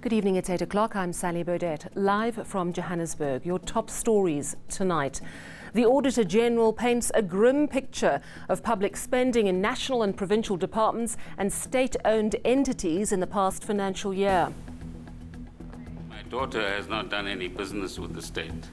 Good evening, it's 8 o'clock. I'm Sally Baudet, live from Johannesburg. Your top stories tonight. The Auditor-General paints a grim picture of public spending in national and provincial departments and state-owned entities in the past financial year. My daughter has not done any business with the state.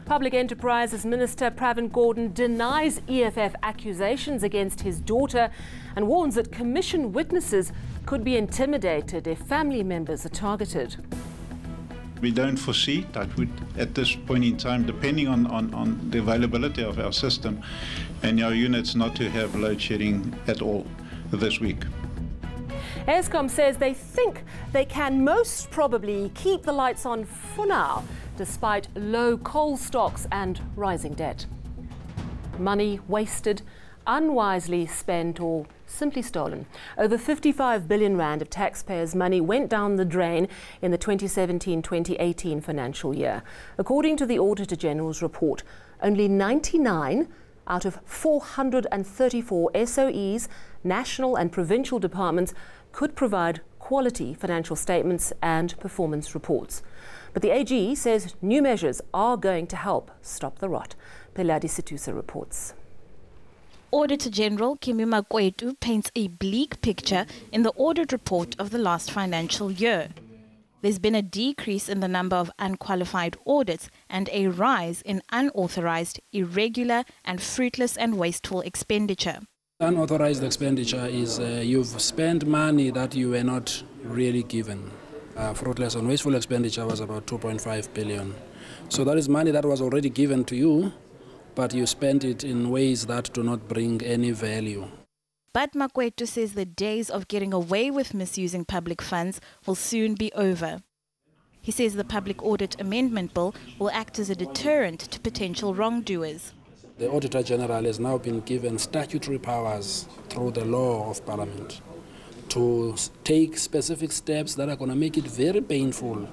Public Enterprises Minister Pravin Gordhan denies EFF accusations against his daughter and warns that Commission witnesses could be intimidated if family members are targeted. We don't foresee that would, at this point in time, depending on the availability of our system and our units, not to have load shedding at all this week. Eskom says they think they can most probably keep the lights on for now, despite low coal stocks and rising debt. Money wasted, unwisely spent or simply stolen. Over 55 billion rand of taxpayers' money went down the drain in the 2017-2018 financial year. According to the Auditor-General's report, only 99 out of 434 SOEs, national and provincial departments, could provide quality financial statements and performance reports. But the AG says new measures are going to help stop the rot. Peladi Situsa reports. Auditor-General Kimi Makwetu paints a bleak picture in the audit report of the last financial year. There's been a decrease in the number of unqualified audits and a rise in unauthorized, irregular and fruitless and wasteful expenditure. Unauthorized expenditure is you've spent money that you were not really given. Fruitless and wasteful expenditure was about 2.5 billion. So that is money that was already given to you, but you spent it in ways that do not bring any value. But Makwetu says the days of getting away with misusing public funds will soon be over. He says the Public Audit Amendment Bill will act as a deterrent to potential wrongdoers. The Auditor-General has now been given statutory powers through the law of Parliament to take specific steps that are going to make it very painful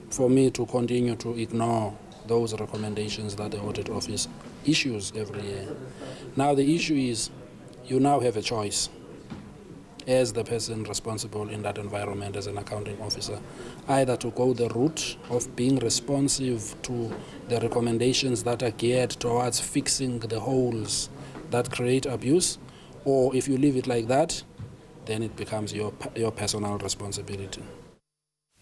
for me to continue to ignore those recommendations that the Audit Office issues every year. Now the issue is you now have a choice as the person responsible in that environment as an accounting officer, either to go the route of being responsive to the recommendations that are geared towards fixing the holes that create abuse, or if you leave it like that, then it becomes your personal responsibility.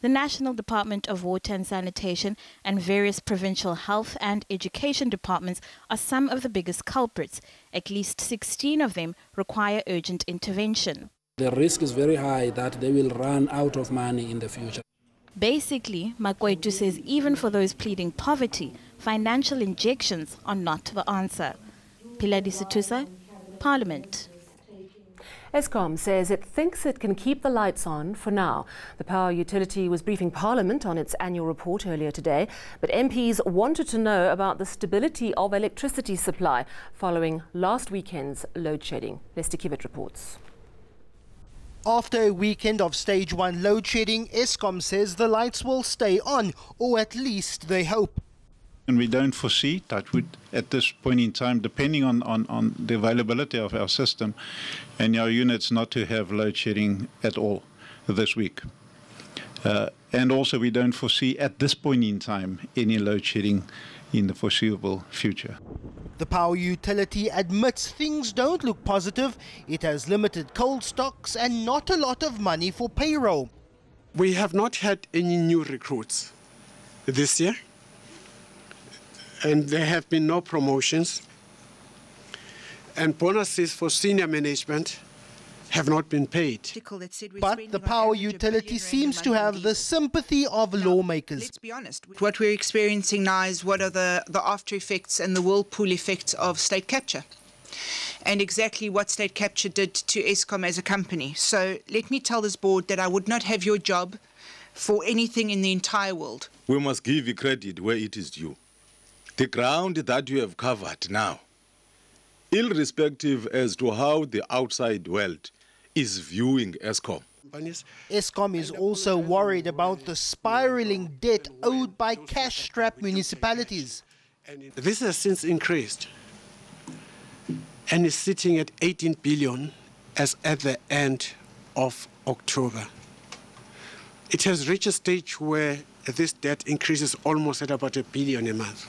The National Department of Water and Sanitation and various provincial health and education departments are some of the biggest culprits. At least 16 of them require urgent intervention. The risk is very high that they will run out of money in the future. Basically, Makwetu says even for those pleading poverty, financial injections are not the answer. Peladi Situsa, Parliament. Eskom says it thinks it can keep the lights on for now. The power utility was briefing Parliament on its annual report earlier today, but MPs wanted to know about the stability of electricity supply following last weekend's load shedding. Lester Kivet reports. After a weekend of stage 1 load shedding, Eskom says the lights will stay on, or at least they hope. And we don't foresee that would, at this point in time, depending on the availability of our system and our units, not to have load shedding at all this week. And also we don't foresee at this point in time any load shedding in the foreseeable future. The power utility admits things don't look positive. It has limited coal stocks and not a lot of money for payroll. We have not had any new recruits this year, and there have been no promotions, and bonuses for senior management have not been paid. But the power utility seems to have the sympathy of lawmakers. Let's be honest, what we're experiencing now is what are the after effects and the whirlpool effects of state capture, and exactly what state capture did to Eskom as a company. So let me tell this board that I would not have your job for anything in the entire world. We must give you credit where it is due. The ground that you have covered now, irrespective as to how the outside world is viewing Eskom. Eskom is also worried about the spiraling debt owed by cash-strapped municipalities. This has since increased and is sitting at 18 billion as at the end of October. It has reached a stage where this debt increases almost at about R1 billion a month.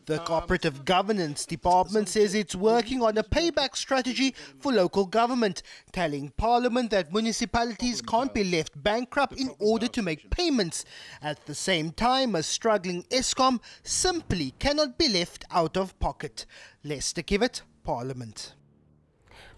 The Cooperative Governance Department says it's working on a payback strategy for local government, telling Parliament that municipalities can't be left bankrupt in order to make payments. At the same time, a struggling Eskom simply cannot be left out of pocket. Lester Kivet, Parliament.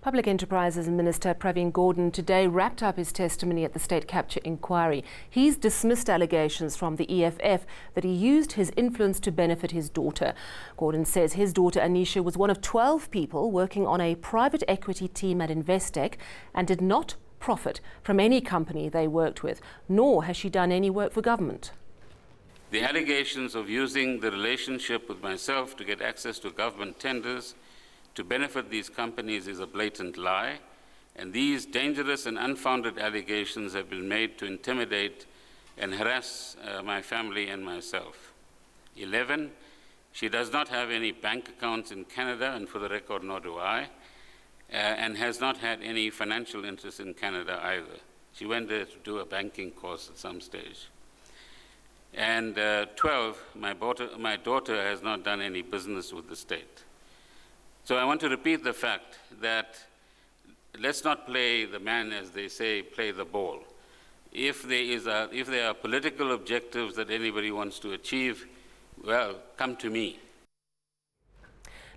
Public Enterprises Minister Pravin Gordhan today wrapped up his testimony at the state capture inquiry. He's dismissed allegations from the EFF that he used his influence to benefit his daughter. Gordhan says his daughter Anisha was one of 12 people working on a private equity team at Investec and did not profit from any company they worked with, nor has she done any work for government. The allegations of using the relationship with myself to get access to government tenders to benefit these companies is a blatant lie, and these dangerous and unfounded allegations have been made to intimidate and harass my family and myself. 11, she does not have any bank accounts in Canada, and for the record, nor do I, and has not had any financial interest in Canada either. She went there to do a banking course at some stage. And 12, my daughter has not done any business with the state. So I want to repeat the fact that let's not play the man, as they say, play the ball. If there are political objectives that anybody wants to achieve, well, come to me.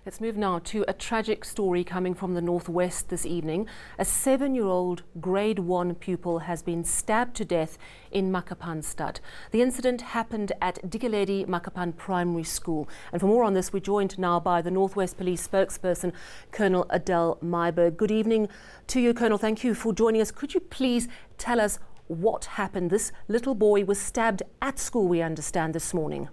Let's move now to a tragic story coming from the northwest this evening. A 7-year-old grade 1 pupil has been stabbed to death in Makapanstad. The incident happened at Dikeledi Makapan Primary School. And for more on this, we're joined now by the Northwest Police spokesperson, Colonel Adele Myberg. Good evening to you, Colonel. Thank you for joining us. Could you please tell us what happened? This little boy was stabbed at school, we understand, this morning.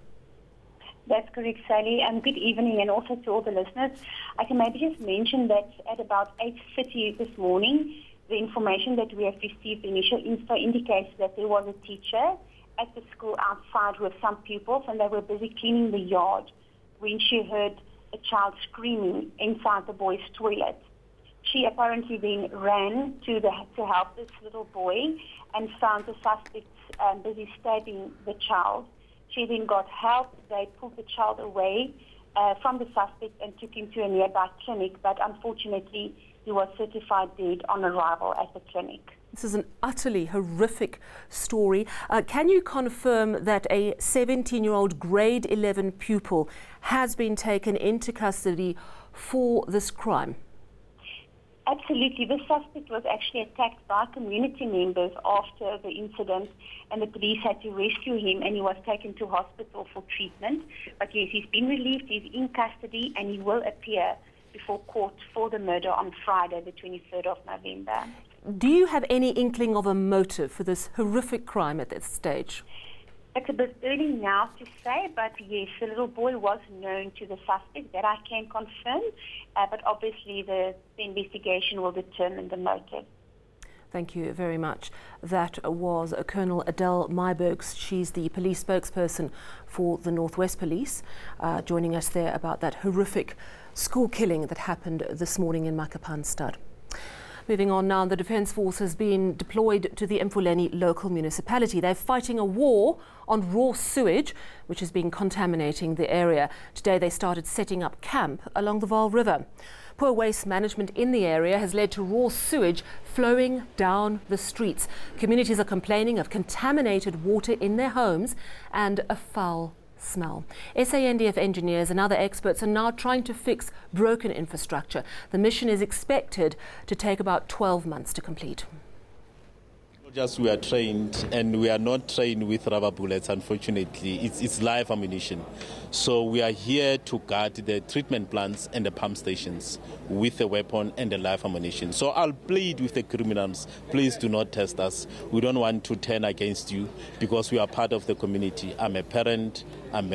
That's correct, Sally. Good evening, and also to all the listeners. I can maybe just mention that at about 8:30 this morning, the information that we have received, the initial info indicates that there was a teacher at the school outside with some pupils, and they were busy cleaning the yard when she heard a child screaming inside the boy's toilet. She apparently then ran to help this little boy and found the suspect busy stabbing the child. She then got help. They pulled the child away from the suspect and took him to a nearby clinic, but unfortunately he was certified dead on arrival at the clinic. This is an utterly horrific story. Can you confirm that a 17-year-old grade 11 pupil has been taken into custody for this crime? Absolutely. The suspect was actually attacked by community members after the incident, and the police had to rescue him, and he was taken to hospital for treatment. But yes, he's been relieved, he's in custody, and he will appear before court for the murder on Friday, the 23rd of November. Do you have any inkling of a motive for this horrific crime at this stage? It's a bit early now to say, but yes, the little boy was known to the suspect, that I can confirm, but obviously the investigation will determine the motive. Thank you very much. That was Colonel Adele Myberg. She's the police spokesperson for the Northwest Police, joining us there about that horrific school killing that happened this morning in Makapanstad. Moving on now, the Defence Force has been deployed to the Mfuleni local municipality. They're fighting a war on raw sewage, which has been contaminating the area. Today they started setting up camp along the Vaal River. Poor waste management in the area has led to raw sewage flowing down the streets. Communities are complaining of contaminated water in their homes and a foul smell. SANDF engineers and other experts are now trying to fix broken infrastructure. The mission is expected to take about 12 months to complete. Just we are trained, and we are not trained with rubber bullets, unfortunately. It's live ammunition. So we are here to guard the treatment plants and the pump stations with a weapon and a live ammunition. So I'll plead with the criminals, please do not test us. We don't want to turn against you because we are part of the community. I'm a parent, I'm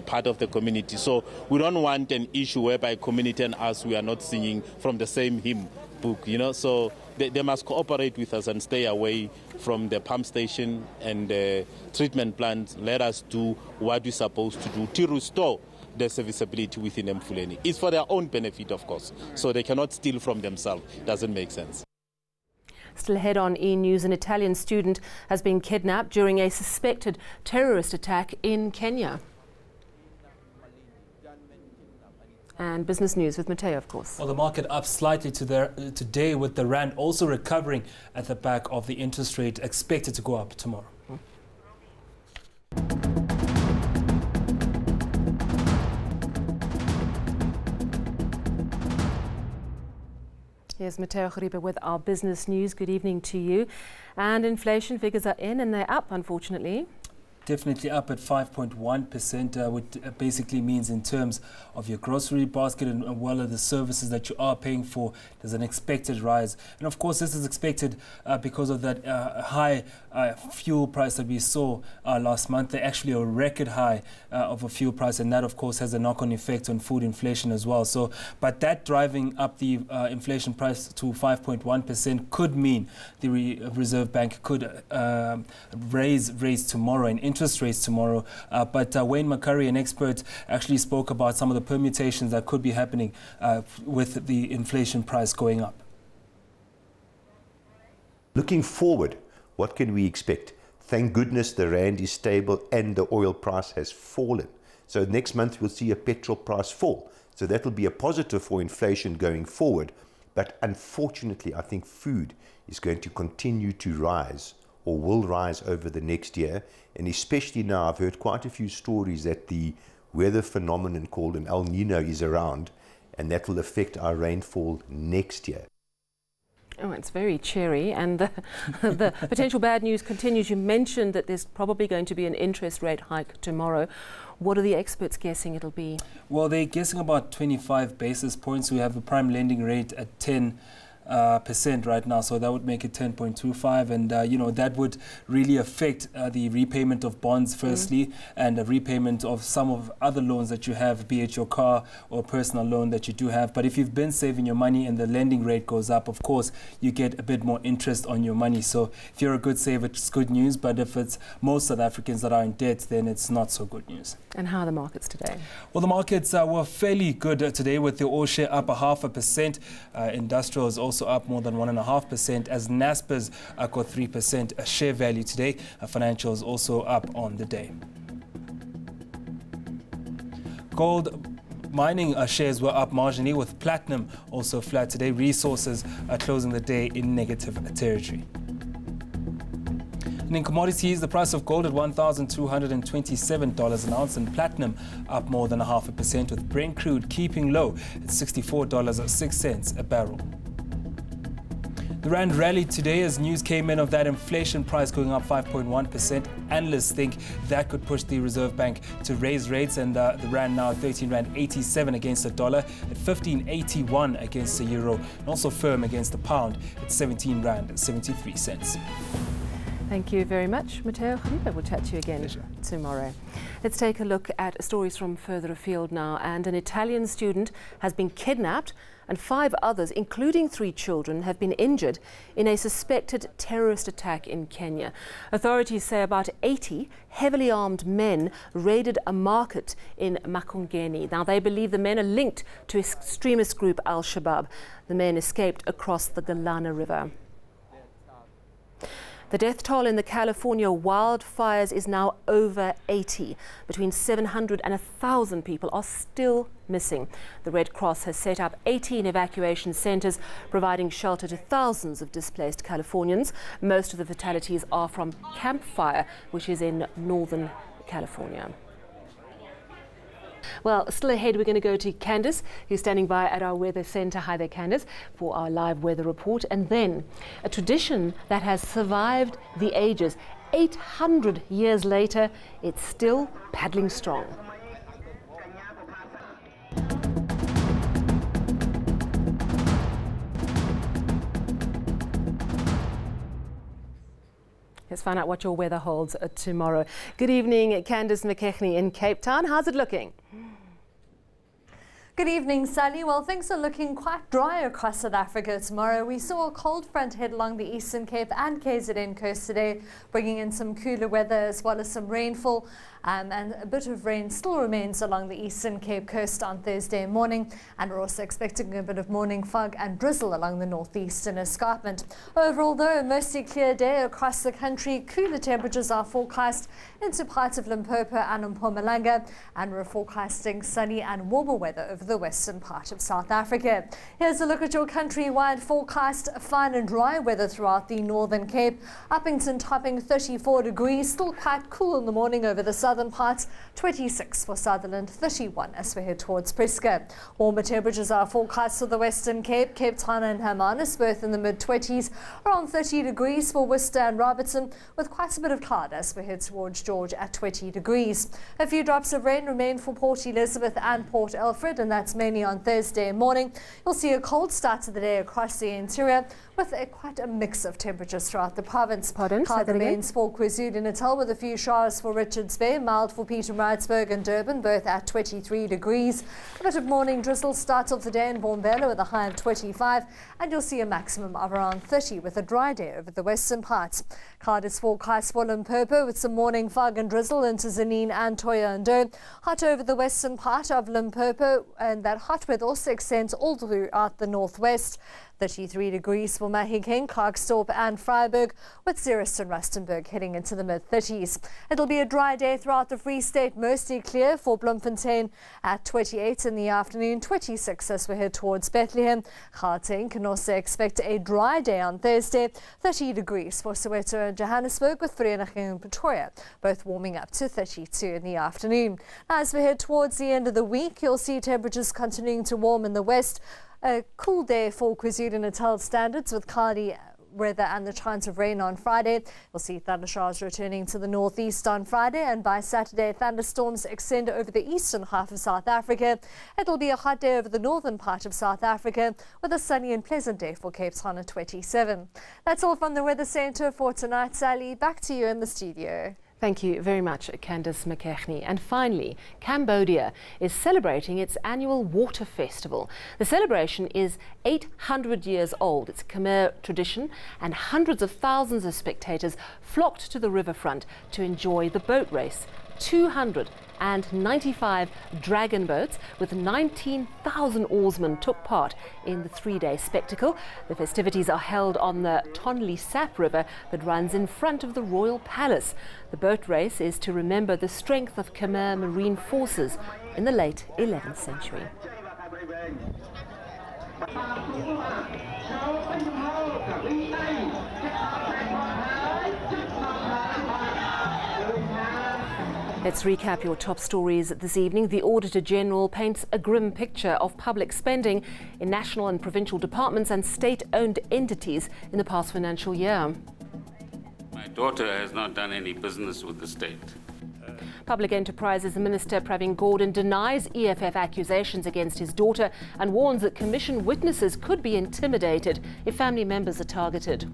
part of the community. So we don't want an issue whereby community and us, we are not singing from the same hymn book, you know. So they must cooperate with us and stay away from the pump station and the treatment plant. Let us do what we're supposed to do to restore the serviceability within Mfuleni. It's for their own benefit, of course. So they cannot steal from themselves. Doesn't make sense. Still ahead on eNews, an Italian student has been kidnapped during a suspected terrorist attack in Kenya. And business news with Matteo, of course. Well, the market up slightly today, with the rand also recovering at the back of the interest rate expected to go up tomorrow. Here's Matteo Gariba with our business news. Good evening to you. And inflation figures are in and they're up, unfortunately. Definitely up at 5.1%, which basically means in terms of your grocery basket and well as the services that you are paying for, there's an expected rise. And of course, this is expected because of that high fuel price that we saw last month. They're actually a record high of a fuel price, and that of course has a knock-on effect on food inflation as well. So, but that driving up the inflation price to 5.1% could mean the Reserve Bank could raise rates tomorrow and interest rates tomorrow. But Wayne McCurry, an expert, actually spoke about some of the permutations that could be happening with the inflation price going up. Looking forward, what can we expect? Thank goodness the rand is stable and the oil price has fallen. So next month we'll see a petrol price fall. So that will be a positive for inflation going forward. But unfortunately, I think food is going to continue to rise, or will rise over the next year. And especially now, I've heard quite a few stories that the weather phenomenon called an El Nino is around, and that will affect our rainfall next year. Oh, it's very cheery, and the potential bad news continues. You mentioned that there's probably going to be an interest rate hike tomorrow. What are the experts guessing it'll be? Well, they're guessing about 25 basis points. We have the prime lending rate at 10% right now, so that would make it 10.25, and you know, that would really affect the repayment of bonds firstly, and the repayment of some of other loans that you have, be it your car or personal loan that you do have. But if you've been saving your money and the lending rate goes up, of course you get a bit more interest on your money. So if you're a good saver, it's good news, but if it's most South Africans that are in debt, then it's not so good news. And how are the markets today? Well, the markets were fairly good today, with the all share up 0.5%. Industrial is also up more than 1.5%, as Naspers got 3% share value today. Financial is also up on the day. Gold mining shares were up marginally, with platinum also flat today. Resources are closing the day in negative territory. And in commodities, the price of gold at $1,227 an ounce, and platinum up more than 0.5%, with Brent crude keeping low at $64.06 a barrel. The rand rallied today as news came in of that inflation price going up 5.1%. Analysts think that could push the Reserve Bank to raise rates, and the rand now at 13.87 against the dollar, at 15.81 against the euro, and also firm against the pound at 17.73. Thank you very much, Matteo Gariba. We'll chat to you again tomorrow. Let's take a look at stories from further afield now. And an Italian student has been kidnapped, and 5 others, including 3 children, have been injured in a suspected terrorist attack in Kenya. Authorities say about 80 heavily armed men raided a market in Makongeni. Now, they believe the men are linked to extremist group Al-Shabaab. The men escaped across the Golana River. The death toll in the California wildfires is now over 80. Between 700 and 1,000 people are still missing. The Red Cross has set up 18 evacuation centers, providing shelter to thousands of displaced Californians. Most of the fatalities are from Camp Fire, which is in northern California. Well, still ahead, we're going to go to Candice, who's standing by at our weather centre. Hi there, Candice, for our live weather report. And then a tradition that has survived the ages. 800 years later, it's still paddling strong. Let's find out what your weather holds tomorrow. Good evening, Candice McKechnie in Cape Town. How's it looking? Good evening, Sally. Well, things are looking quite dry across South Africa tomorrow. We saw a cold front head along the Eastern Cape and KZN coast today, bringing in some cooler weather as well as some rainfall. And a bit of rain still remains along the Eastern Cape coast on Thursday morning. And we're also expecting a bit of morning fog and drizzle along the northeastern escarpment. Overall, though, a mostly clear day across the country. Cooler temperatures are forecast into parts of Limpopo and Mpumalanga. And we're forecasting sunny and warmer weather over the western part of South Africa. Here's a look at your countrywide forecast. Fine and dry weather throughout the Northern Cape. Upington topping 34 degrees. Still quite cool in the morning over the southern parts, 26 for Sutherland, 31 as we head towards Prieska. Warmer temperatures are forecast for the Western Cape, Cape Town and Hermanus, both in the mid-20s, around 30 degrees for Worcester and Robertson, with quite a bit of cloud as we head towards George at 20 degrees. A few drops of rain remain for Port Elizabeth and Port Alfred, and that's mainly on Thursday morning. You'll see a cold start to the day across the interior, with quite a mix of temperatures throughout the province. Cloud remains for KwaZulu-Natal, with a few showers for Richards Bay, mild for Pietermaritzburg and Durban, both at 23 degrees. A bit of morning drizzle starts off the day in Bombela with a high of 25, and you'll see a maximum of around 30 with a dry day over the western parts. Cloud is forecast for Limpopo with some morning fog and drizzle into Zanin and Thohoyandou. Hot over the western part of Limpopo, and that hot weather also extends all throughout the northwest. 33 degrees for Mahikeng, Klerksdorp and Vryburg, with Zeerust and Rustenburg heading into the mid-30s. It'll be a dry day throughout the Free State, mostly clear for Bloemfontein at 28 in the afternoon, 26 as we head towards Bethlehem. Gauteng can also expect a dry day on Thursday, 30 degrees for Soweto and Johannesburg, with Vereeniging and Pretoria both warming up to 32 in the afternoon. As we head towards the end of the week, you'll see temperatures continuing to warm in the west. A cool day for KwaZulu-Natal standards, with cloudy weather and the chance of rain on Friday. We'll see thunder showers returning to the northeast on Friday, and by Saturday thunderstorms extend over the eastern half of South Africa. It'll be a hot day over the northern part of South Africa, with a sunny and pleasant day for Cape Town at 27. That's all from the Weather Centre for tonight. Sally, back to you in the studio. Thank you very much, Candice McKechnie. And finally, Cambodia is celebrating its annual water festival. The celebration is 800 years old. It's a Khmer tradition, and hundreds of thousands of spectators flocked to the riverfront to enjoy the boat race. 295 dragon boats with 19,000 oarsmen took part in the three-day spectacle. The festivities are held on the Tonle Sap River that runs in front of the Royal Palace. The boat race is to remember the strength of Khmer marine forces in the late 11th century. Let's recap your top stories this evening. The Auditor-General paints a grim picture of public spending in national and provincial departments and state-owned entities in the past financial year. My daughter has not done any business with the state. Public Enterprises Minister Pravin Gordhan denies EFF accusations against his daughter and warns that Commission witnesses could be intimidated if family members are targeted.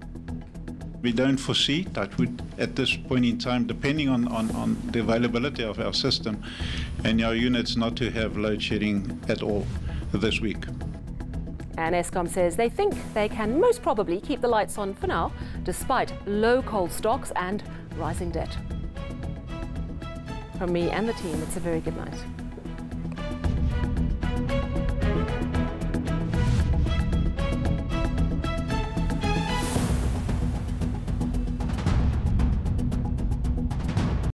We don't foresee that would, at this point in time, depending on the availability of our system and our units, not to have load shedding at all this week. And Eskom says they think they can most probably keep the lights on for now, despite low coal stocks and rising debt. From me and the team, it's a very good night.